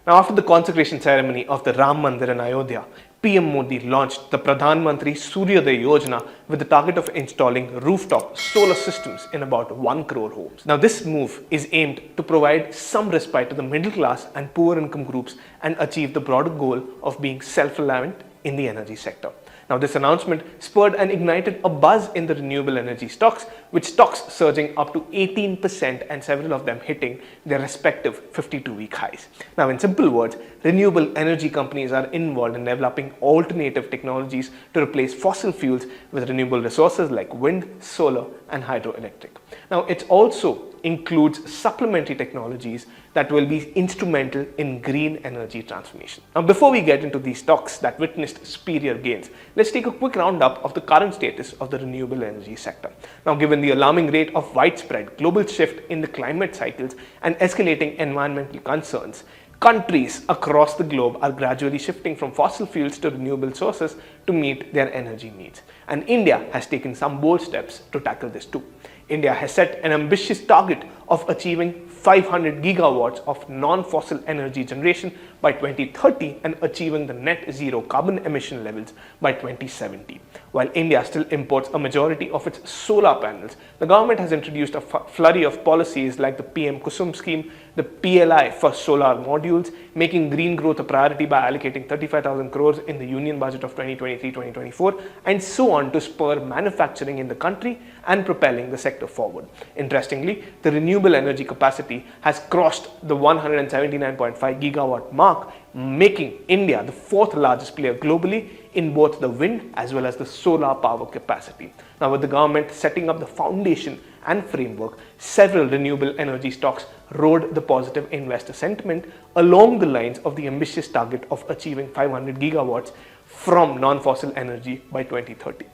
Now, after the consecration ceremony of the Ram Mandir in Ayodhya, PM Modi launched the Pradhan Mantri Suryoday Yojana with the target of installing rooftop solar systems in about 1 crore homes. Now, this move is aimed to provide some respite to the middle class and poor income groups and achieve the broader goal of being self-reliant in the energy sector. Now, this announcement spurred and ignited a buzz in the renewable energy stocks, with stocks surging up to 18% and several of them hitting their respective 52-week highs. Now, in simple words, renewable energy companies are involved in developing alternative technologies to replace fossil fuels with renewable resources like wind, solar, and hydroelectric. Now, it also includes supplementary technologies that will be instrumental in green energy transformation. Now, before we get into these stocks that witnessed superior gains, let's take a quick roundup of the current status of the renewable energy sector. Now, given the alarming rate of widespread global shift in the climate cycles and escalating environmental concerns, countries across the globe are gradually shifting from fossil fuels to renewable sources to meet their energy needs. And India has taken some bold steps to tackle this too. India has set an ambitious target of achieving 500 gigawatts of non-fossil energy generation by 2030 and achieving the net zero carbon emission levels by 2070. While India still imports a majority of its solar panels, the government has introduced a flurry of policies like the PM Kusum scheme, the PLI for solar modules, making green growth a priority by allocating 35,000 crores in the union budget of 2023-2024, and so on to spur manufacturing in the country and propelling the sector forward. Interestingly, the renewable energy capacity has crossed the 179.5 gigawatt mark, making India the fourth largest player globally in both the wind as well as the solar power capacity. Now, with the government setting up the foundation and framework, several renewable energy stocks rode the positive investor sentiment along the lines of the ambitious target of achieving 500 gigawatts from non-fossil energy by 2030.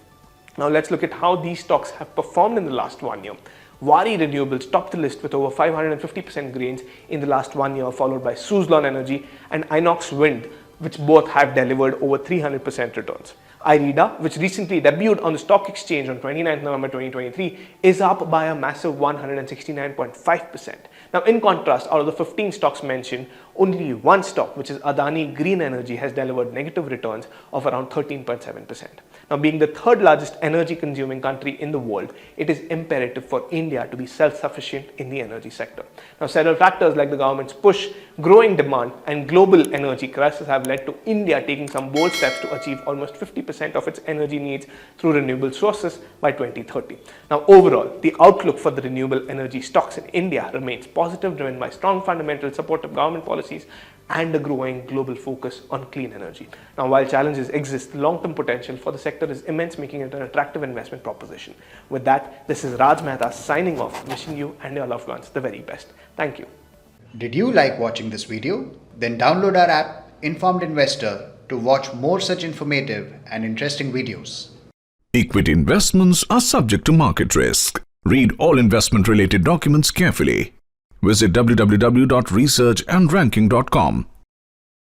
Now, let's look at how these stocks have performed in the last 1 year. Waaree Renewables topped the list with over 550% gains in the last 1 year, followed by Suzlon Energy and Inox Wind, which both have delivered over 300% returns. IREDA, which recently debuted on the stock exchange on 29th November 2023, is up by a massive 169.5%. Now, in contrast, out of the 15 stocks mentioned, only one stock, which is Adani Green Energy, has delivered negative returns of around 13.7%. Now, being the third largest energy consuming country in the world, it is imperative for India to be self-sufficient in the energy sector. Now, several factors like the government's push, growing demand, and global energy crisis have led to India taking some bold steps to achieve almost 50% of its energy needs through renewable sources by 2030. Now, overall, the outlook for the renewable energy stocks in India remains positive, driven by strong fundamental support of government policies and a growing global focus on clean energy. Now, while challenges exist, the long-term potential for the sector is immense, making it an attractive investment proposition. With that, this is Raj Mehta signing off, wishing you and your loved ones the very best. Thank you. Did you like watching this video? Then download our app, Informed Investor, to watch more such informative and interesting videos. Equity investments are subject to market risk. Read all investment-related documents carefully. Visit www.researchandranking.com